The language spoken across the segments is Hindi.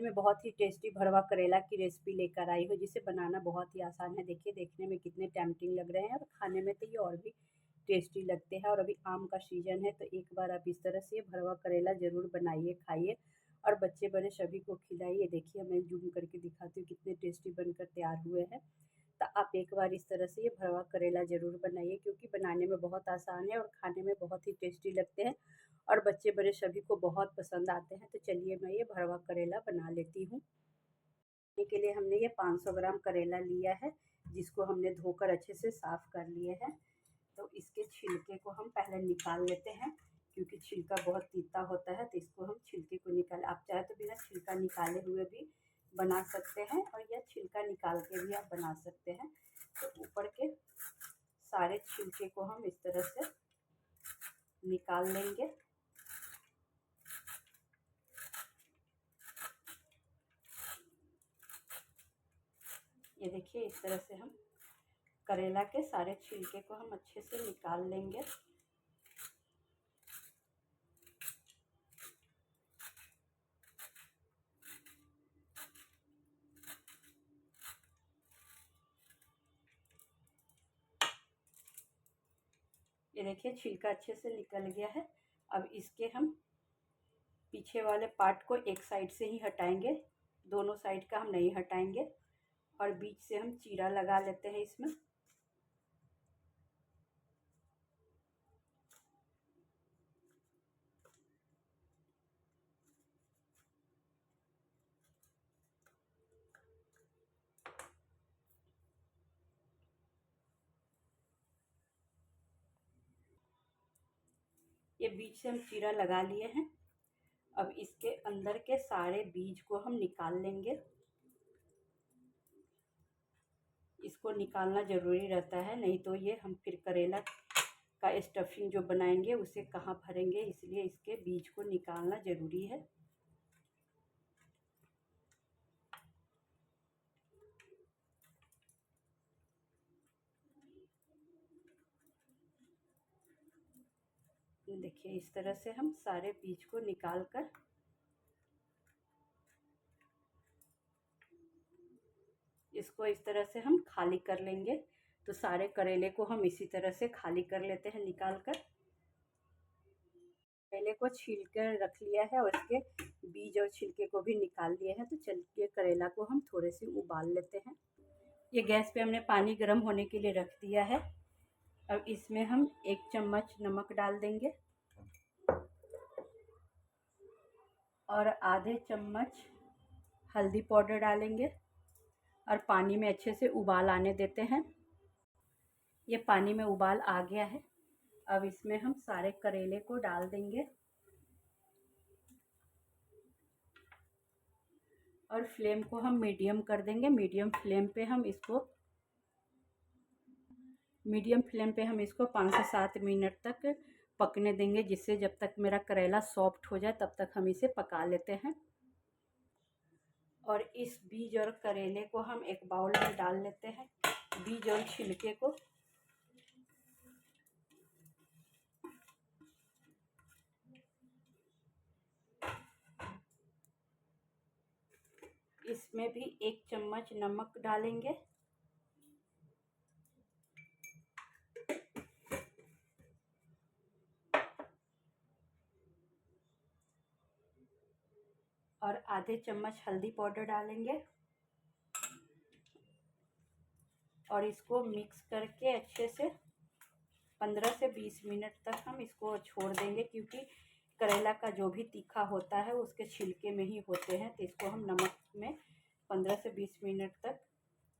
में बहुत ही टेस्टी भरवा करेला की रेसिपी लेकर आई हूँ, जिसे बनाना बहुत ही आसान है। देखिए, देखने में कितने टेम्पटिंग लग रहे हैं और खाने में तो ये और भी टेस्टी लगते हैं। और अभी आम का सीजन है, तो एक बार आप इस तरह से भरवा करेला ज़रूर बनाइए, खाइए और बच्चे बड़े सभी को खिलाइए। देखिए, मैं जूम करके दिखाती हूँ कितने टेस्टी बनकर तैयार हुए हैं। तो आप एक बार इस तरह से ये भरवा करेला ज़रूर बनाइए, क्योंकि बनाने में बहुत आसान है और खाने में बहुत ही टेस्टी लगते हैं और बच्चे बड़े सभी को बहुत पसंद आते हैं। तो चलिए मैं ये भरवा करेला बना लेती हूँ। के लिए हमने ये 500 ग्राम करेला लिया है, जिसको हमने धोकर अच्छे से साफ़ कर लिए हैं। तो इसके छिलके को हम पहले निकाल लेते हैं, क्योंकि छिलका बहुत तीता होता है। तो इसको हम छिलके को आप चाहे तो बिना छिलका निकाले हुए भी बना सकते हैं और या छिलका निकाल के भी आप बना सकते हैं। तो ऊपर के सारे छिलके को हम इस तरह से निकाल लेंगे। ये देखिए, इस तरह से हम करेला के सारे छिलके को हम अच्छे से निकाल लेंगे। ये देखिए, छिलका अच्छे से निकल गया है। अब इसके हम पीछे वाले पार्ट को एक साइड से ही हटाएंगे, दोनों साइड का हम नहीं हटाएंगे। और बीच से हम चीरा लगा लेते हैं इसमें। ये बीच से हम चीरा लगा लिए हैं। अब इसके अंदर के सारे बीज को हम निकाल लेंगे। इसको निकालना ज़रूरी रहता है, नहीं तो ये हम फिर करेला का स्टफिंग जो बनाएंगे उसे कहाँ भरेंगे, इसलिए इसके बीज को निकालना ज़रूरी है। देखिए, इस तरह से हम सारे बीज को निकाल कर इसको इस तरह से हम खाली कर लेंगे। तो सारे करेले को हम इसी तरह से खाली कर लेते हैं निकाल कर। करेले को छील कर रख लिया है और इसके बीज और छिलके को भी निकाल लिए हैं। तो चलिए करेला को हम थोड़े से उबाल लेते हैं। ये गैस पे हमने पानी गर्म होने के लिए रख दिया है। अब इसमें हम 1 चम्मच नमक डाल देंगे और आधे चम्मच हल्दी पाउडर डालेंगे और पानी में अच्छे से उबाल आने देते हैं। ये पानी में उबाल आ गया है। अब इसमें हम सारे करेले को डाल देंगे और फ्लेम को हम मीडियम कर देंगे। मीडियम फ्लेम पे हम इसको 5 से 7 मिनट तक पकने देंगे, जिससे जब तक मेरा करेला सॉफ्ट हो जाए तब तक हम इसे पका लेते हैं। और इस बीज और करेले को हम एक बाउल में डाल लेते हैं, बीज और छिलके को। इसमें भी 1 चम्मच नमक डालेंगे और आधे चम्मच हल्दी पाउडर डालेंगे और इसको मिक्स करके अच्छे से 15 से 20 मिनट तक हम इसको छोड़ देंगे, क्योंकि करेला का जो भी तीखा होता है उसके छिलके में ही होते हैं। तो इसको हम नमक में 15 से 20 मिनट तक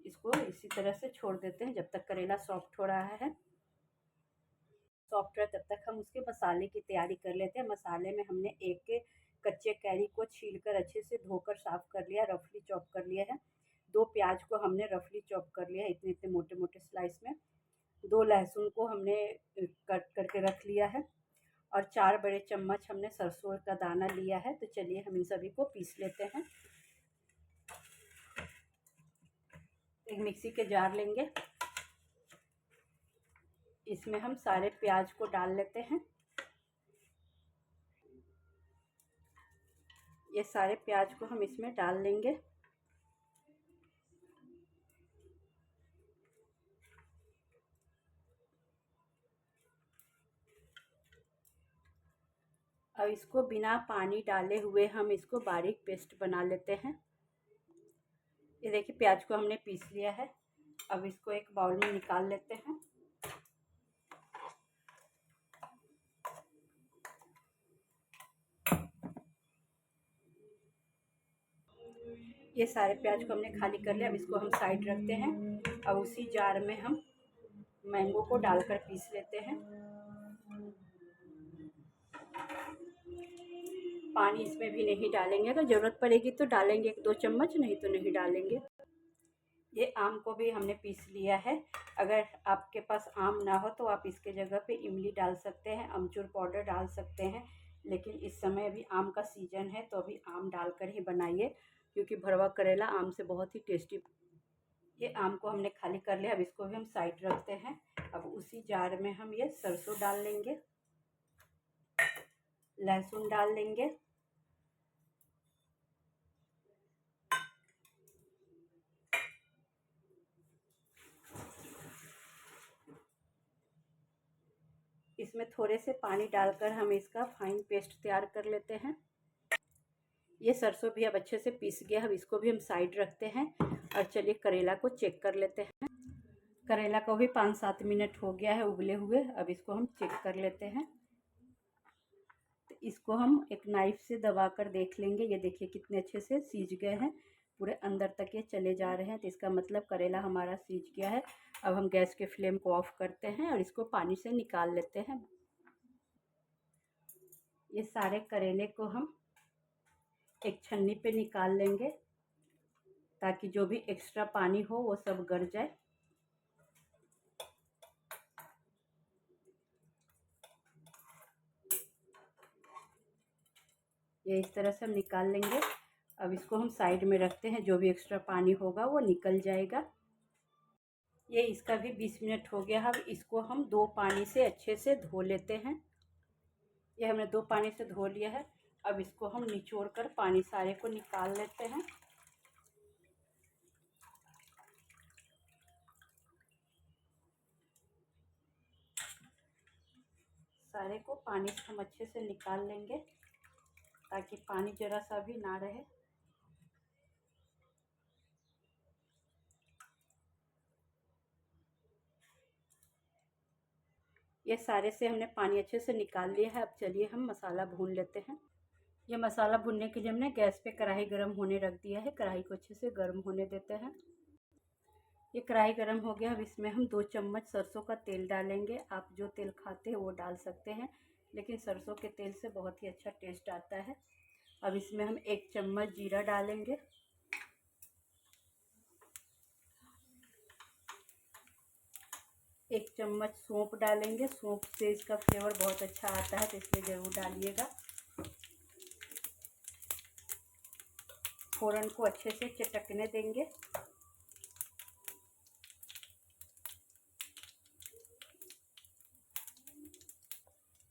इसको इसी तरह से छोड़ देते हैं, जब तक करेला सॉफ्ट हो रहा है। सॉफ्ट है तब तक हम उसके मसाले की तैयारी कर लेते हैं। मसाले में हमने एक कच्चे कैरी को छीलकर अच्छे से धोकर साफ़ कर लिया, रफली चॉप कर लिया है। 2 प्याज को हमने रफली चॉप कर लिया है, इतने इतने मोटे मोटे स्लाइस में। 2 लहसुन को हमने कट करके रख लिया है और 4 बड़े चम्मच हमने सरसों का दाना लिया है। तो चलिए हम इन सभी को पीस लेते हैं। एक मिक्सी के जार लेंगे, इसमें हम सारे प्याज को डाल लेते हैं। ये सारे प्याज को हम इसमें डाल लेंगे। अब इसको बिना पानी डाले हुए हम इसको बारीक पेस्ट बना लेते हैं। ये देखिए प्याज को हमने पीस लिया है। अब इसको एक बाउल में निकाल लेते हैं। ये सारे प्याज को हमने खाली कर लिया। अब इसको हम साइड रखते हैं। अब उसी जार में हम मैंगो को डालकर पीस लेते हैं। पानी इसमें भी नहीं डालेंगे, अगर ज़रूरत पड़ेगी तो डालेंगे 1-2 चम्मच, नहीं तो नहीं डालेंगे। ये आम को भी हमने पीस लिया है। अगर आपके पास आम ना हो तो आप इसके जगह पे इमली डाल सकते हैं, अमचूर पाउडर डाल सकते हैं, लेकिन इस समय अभी आम का सीज़न है तो अभी आम डालकर ही बनाइए, क्योंकि भरवा करेला आम से बहुत ही टेस्टी। ये आम को हमने खाली कर लिया। अब इसको भी हम साइड रखते हैं। अब उसी जार में हम ये सरसों डाल लेंगे, लहसुन डाल लेंगे, इसमें थोड़े से पानी डालकर हम इसका फाइन पेस्ट तैयार कर लेते हैं। ये सरसों भी अब अच्छे से पीस गया। अब इसको भी हम साइड रखते हैं और चलिए करेला को चेक कर लेते हैं। करेला को भी 5-7 मिनट हो गया है उबले हुए। अब इसको हम चेक कर लेते हैं। तो इसको हम एक नाइफ से दबाकर देख लेंगे। ये देखिए कितने अच्छे से सीज गए हैं, पूरे अंदर तक ये चले जा रहे हैं, तो इसका मतलब करेला हमारा सीज गया है। अब हम गैस के फ्लेम को ऑफ करते हैं और इसको पानी से निकाल लेते हैं। ये सारे करेले को हम एक छन्नी पे निकाल लेंगे, ताकि जो भी एक्स्ट्रा पानी हो वो सब गर जाए। ये इस तरह से हम निकाल लेंगे। अब इसको हम साइड में रखते हैं, जो भी एक्स्ट्रा पानी होगा वो निकल जाएगा। ये इसका भी 20 मिनट हो गया। अब इसको हम 2 पानी से अच्छे से धो लेते हैं। ये हमने 2 पानी से धो लिया है। अब इसको हम निचोड़ कर पानी सारे को निकाल लेते हैं। सारे को पानी से हम अच्छे से निकाल लेंगे, ताकि पानी जरा सा भी ना रहे। ये सारे से हमने पानी अच्छे से निकाल लिया है। अब चलिए हम मसाला भून लेते हैं। ये मसाला भूनने के लिए हमने गैस पे कढ़ाई गर्म होने रख दिया है। कढ़ाई को अच्छे से गर्म होने देते हैं। ये कढ़ाई गर्म हो गया। अब इसमें हम 2 चम्मच सरसों का तेल डालेंगे। आप जो तेल खाते हैं वो डाल सकते हैं, लेकिन सरसों के तेल से बहुत ही अच्छा टेस्ट आता है। अब इसमें हम 1 चम्मच जीरा डालेंगे, 1 चम्मच सौंफ डालेंगे। सौंफ से इसका फ्लेवर बहुत अच्छा आता है, तो इसलिए ज़रूर डालिएगा। फ़ौरन को अच्छे से चटकने देंगे।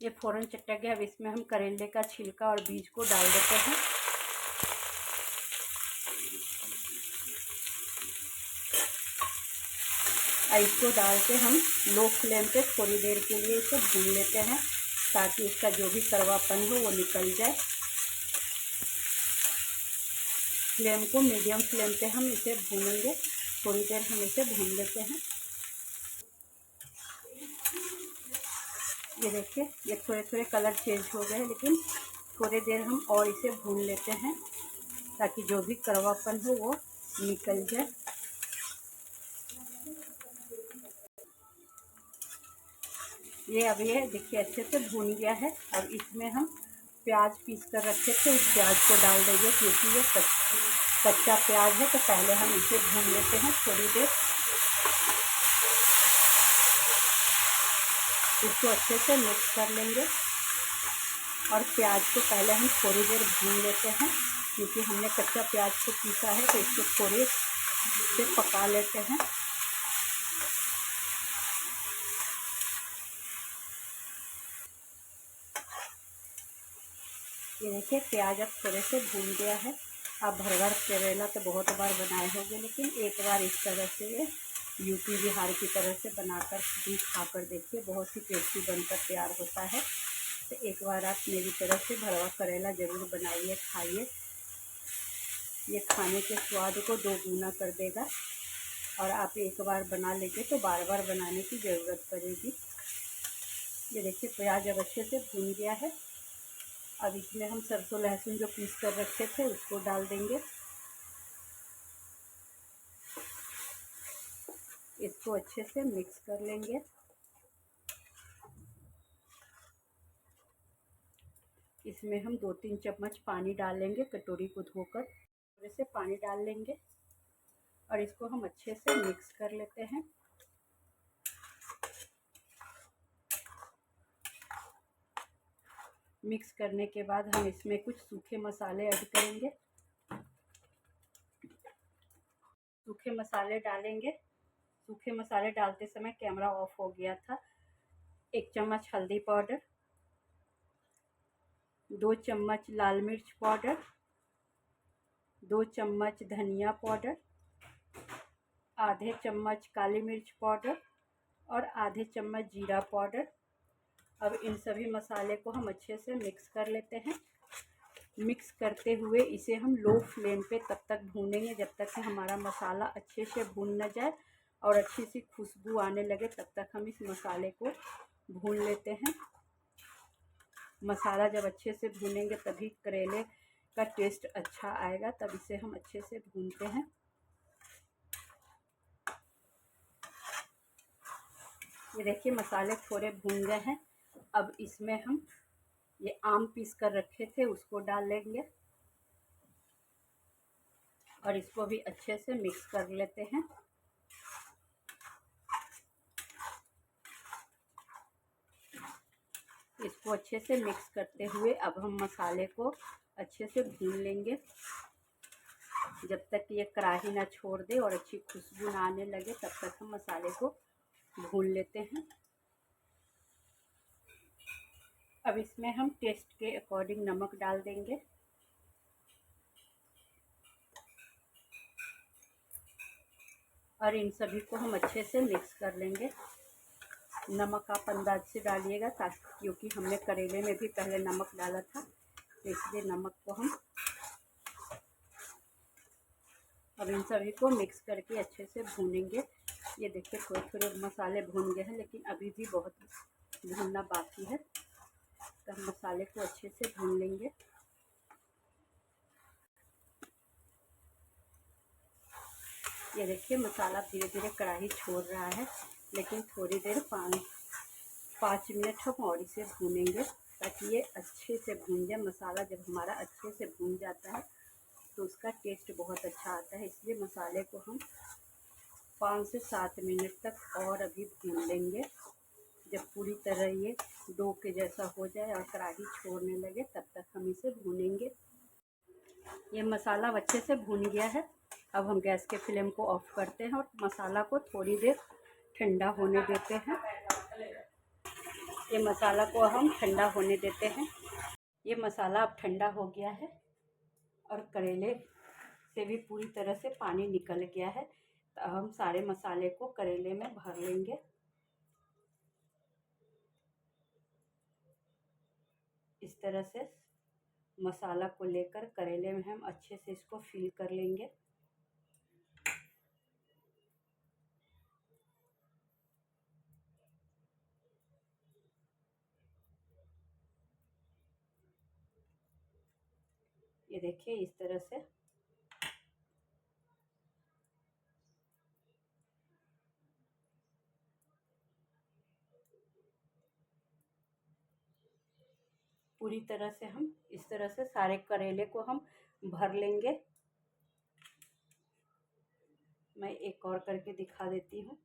ये फ़ौरन चटक गया। अब इसमें हम करेले का छिलका और बीज को डाल देते हैं। और इसको डाल के हम लो फ्लेम पे थोड़ी देर के लिए इसे भून लेते हैं, ताकि इसका जो भी कड़वापन हो वो निकल जाए। फ्लेम को मीडियम फ्लेम पे हम इसे भूनेंगे। थोड़ी देर हम इसे भून लेते हैं। ये देखिए ये थोड़े थोड़े कलर चेंज हो गए, लेकिन थोड़ी देर हम और इसे भून लेते हैं, ताकि जो भी कड़वापन हो वो निकल जाए। ये अब ये देखिए अच्छे से भून गया है। अब इसमें हम प्याज पीस कर रखे थे उस प्याज को डाल देंगे, क्योंकि ये कच्चा प्याज है, तो पहले हम इसे भून लेते हैं थोड़ी देर। इसको अच्छे से मिक्स कर लेंगे और प्याज को पहले हम थोड़ी देर भून लेते हैं, क्योंकि हमने कच्चा प्याज को पीसा है, तो इसको थोड़े से पका लेते हैं। ये देखिए प्याज अब थोड़े से भून गया है। आप भरवा करेला तो बहुत बार बनाए होंगे, लेकिन एक बार इस तरह से ये यूपी बिहार की तरह से बनाकर भी खाकर देखिए, बहुत ही टेस्टी बनकर तैयार होता है। तो एक बार आप मेरी तरफ से भरवा करेला ज़रूर बनाइए, खाइए। ये खाने के स्वाद को दोगुना कर देगा, और आप एक बार बना लेंगे तो बार बार बनाने की ज़रूरत पड़ेगी। ये देखिए प्याज अब अच्छे से भून गया है। अब इसमें हम सरसों लहसुन जो पीस कर रखे थे उसको डाल देंगे। इसको अच्छे से मिक्स कर लेंगे। इसमें हम 2-3 चम्मच पानी डाल लेंगे, कटोरी को धोकर थोड़े से पानी डाल लेंगे, और इसको हम अच्छे से मिक्स कर लेते हैं। मिक्स करने के बाद हम इसमें कुछ सूखे मसाले ऐड करेंगे। सूखे मसाले डालेंगे। सूखे मसाले डालते समय कैमरा ऑफ हो गया था। 1 चम्मच हल्दी पाउडर, 2 चम्मच लाल मिर्च पाउडर, 2 चम्मच धनिया पाउडर, आधे चम्मच काली मिर्च पाउडर और आधे चम्मच जीरा पाउडर। अब इन सभी मसाले को हम अच्छे से मिक्स कर लेते हैं। मिक्स करते हुए इसे हम लो फ्लेम पे तब तक भूनेंगे जब तक कि हमारा मसाला अच्छे से भून न जाए और अच्छी सी खुशबू आने लगे। तब तक हम इस मसाले को भून लेते हैं। मसाला जब अच्छे से भूनेंगे तभी करेले का टेस्ट अच्छा आएगा, तब इसे हम अच्छे से भूनते हैं। ये देखिए मसाले थोड़े भून गए हैं। अब इसमें हम ये आम पीस कर रखे थे उसको डाल लेंगे, और इसको भी अच्छे से मिक्स कर लेते हैं। इसको अच्छे से मिक्स करते हुए अब हम मसाले को अच्छे से भून लेंगे जब तक ये कढ़ाई ना छोड़ दे और अच्छी खुशबू ना आने लगे, तब तक हम मसाले को भून लेते हैं। अब इसमें हम टेस्ट के अकॉर्डिंग नमक डाल देंगे। और इन सभी को हम अच्छे से मिक्स कर लेंगे। नमक आप अंदाज से डालिएगा, ताकि क्योंकि हमने करेले में भी पहले नमक डाला था, तो इसलिए नमक को हम अब इन सभी को मिक्स करके अच्छे से भूनेंगे। ये देखिए थोड़े थोड़े मसाले भून गए हैं, लेकिन अभी भी बहुत भूनना बाकी है, तो हम मसाले को अच्छे से भून लेंगे। ये देखिए मसाला धीरे धीरे कढ़ाई छोड़ रहा है, लेकिन थोड़ी देर 5 मिनट हम और इसे भूनेंगे ताकि ये अच्छे से भून जाए। मसाला जब हमारा अच्छे से भून जाता है तो उसका टेस्ट बहुत अच्छा आता है, इसलिए मसाले को हम 5 से 7 मिनट तक और अभी भून लेंगे। जब पूरी तरह ये डो के जैसा हो जाए और कढ़ाई छोड़ने लगे, तब तक हम इसे भूनेंगे। ये मसाला अच्छे से भून गया है। अब हम गैस के फ्लेम को ऑफ करते हैं और मसाला को थोड़ी देर ठंडा होने देते हैं। ये मसाला को हम ठंडा होने देते हैं। ये मसाला अब ठंडा हो गया है और करेले से भी पूरी तरह से पानी निकल गया है। तो अब हम सारे मसाले को करेले में भर लेंगे। इस तरह से मसाला को लेकर करेले में हम अच्छे से इसको फिल कर लेंगे। ये देखिए इस तरह से पूरी तरह से हम इस तरह से सारे करेले को हम भर लेंगे। मैं एक और करके दिखा देती हूँ।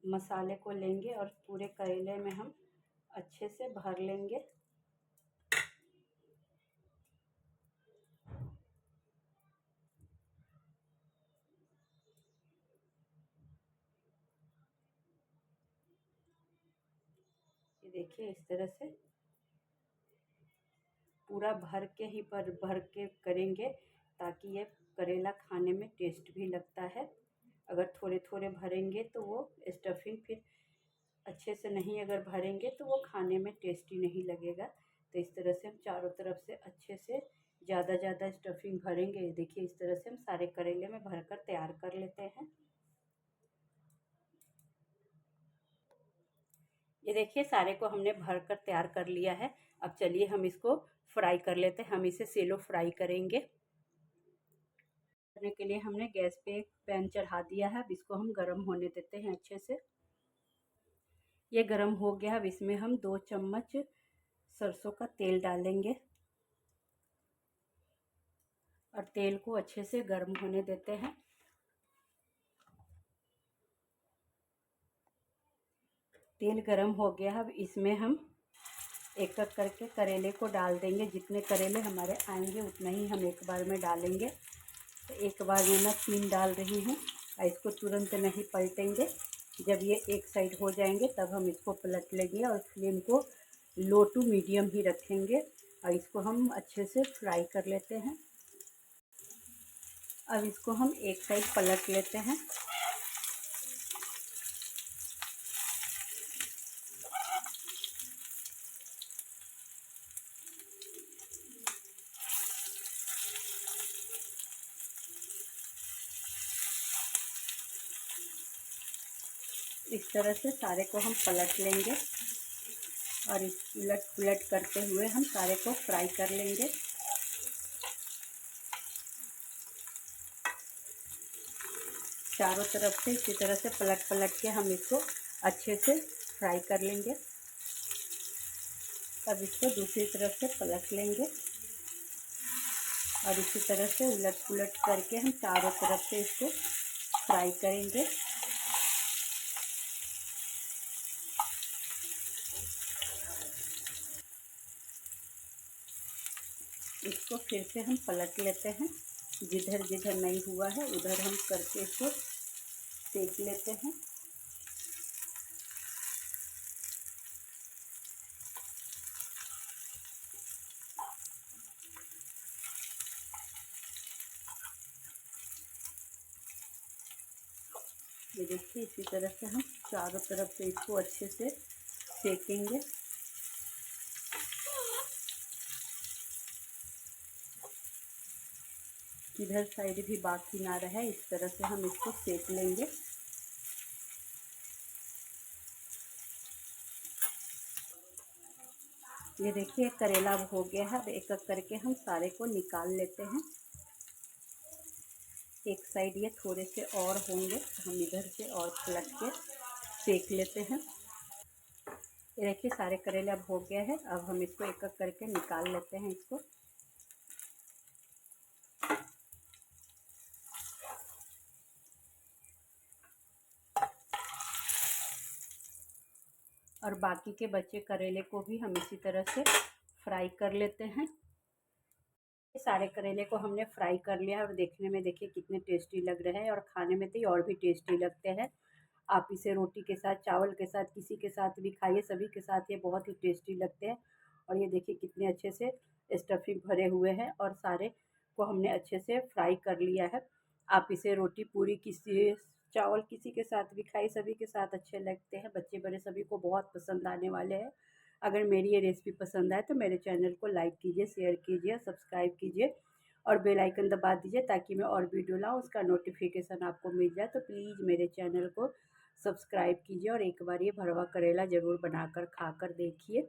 मसाले को लेंगे और पूरे करेले में हम अच्छे से भर लेंगे। ये देखिए इस तरह से पूरा भर के ही भर भर के करेंगे ताकि ये करेला खाने में टेस्ट भी लगता है। अगर थोड़े थोड़े भरेंगे तो वो स्टफिंग फिर अच्छे से नहीं, अगर भरेंगे तो वो खाने में टेस्टी नहीं लगेगा। तो इस तरह से हम चारों तरफ से अच्छे से ज़्यादा स्टफिंग भरेंगे। देखिए इस तरह से हम सारे करेले में भरकर तैयार कर लेते हैं। ये देखिए सारे को हमने भरकर तैयार कर लिया है। अब चलिए हम इसको फ्राई कर लेते हैं। हम इसे सेलो फ्राई करेंगे। करने के लिए हमने गैस पे एक पैन चढ़ा दिया है। अब इसको हम गर्म होने देते हैं अच्छे से। ये गर्म हो गया। अब इसमें हम 2 चम्मच सरसों का तेल डालेंगे और तेल को अच्छे से गर्म होने देते हैं। तेल गर्म हो गया। अब इसमें हम एक एक करके करेले को डाल देंगे। जितने करेले हमारे आएंगे उतना ही हम एक बार में डालेंगे। तो एक बार में मैं 3 डाल रही हूँ और इसको तुरंत नहीं पलटेंगे। जब ये एक साइड हो जाएंगे तब हम इसको पलट लेंगे और फ्लेम को लो टू मीडियम ही रखेंगे और इसको हम अच्छे से फ्राई कर लेते हैं। अब इसको हम एक साइड पलट लेते हैं। इस तरह से सारे को हम पलट लेंगे और इस उलट पुलट करते हुए हम सारे को फ्राई कर लेंगे। चारों तरफ से इसी तरह से पलट पलट के हम इसको अच्छे से फ्राई कर लेंगे। तब इसको दूसरी तरफ से पलट लेंगे और इसी तरह से उलट पुलट करके हम चारों तरफ से इसको फ्राई करेंगे। इसको फिर से हम पलट लेते हैं। जिधर जिधर नहीं हुआ है उधर हम करके इसको सेक लेते हैं। ये देखिए इसी तरह से हम चारों तरफ से इसको अच्छे से सेकेंगे। किधर साइड भी बाकी ना रहे इस तरह से हम इसको सेक लेंगे। ये देखिए करेला अब हो गया है। अब एक एक करके हम सारे को निकाल लेते हैं। एक साइड ये थोड़े से और होंगे तो हम इधर से और पलट के सेक लेते हैं। ये देखिए सारे करेले अब हो गया है। अब हम इसको एक एक करके निकाल लेते हैं इसको। और बाकी के बचे करेले को भी हम इसी तरह से फ्राई कर लेते हैं। सारे करेले को हमने फ्राई कर लिया है और देखने में देखिए कितने टेस्टी लग रहे हैं और खाने में तो ये और भी टेस्टी लगते हैं। आप इसे रोटी के साथ, चावल के साथ, किसी के साथ भी खाइए, सभी के साथ ये बहुत ही टेस्टी लगते हैं। और ये देखिए कितने अच्छे से स्टफिंग भरे हुए हैं और सारे को हमने अच्छे से फ्राई कर लिया है। आप इसे रोटी, पूरी, किसी चावल किसी के साथ भी खाइए, सभी के साथ अच्छे लगते हैं। बच्चे बड़े सभी को बहुत पसंद आने वाले हैं। अगर मेरी ये रेसिपी पसंद आए तो मेरे चैनल को लाइक कीजिए, शेयर कीजिए, सब्सक्राइब कीजिए और बेल आइकन दबा दीजिए ताकि मैं और वीडियो लाऊँ उसका नोटिफिकेशन आपको मिल जाए। तो प्लीज़ मेरे चैनल को सब्सक्राइब कीजिए और एक बार ये भरवा करेला ज़रूर बनाकर खाकर देखिए।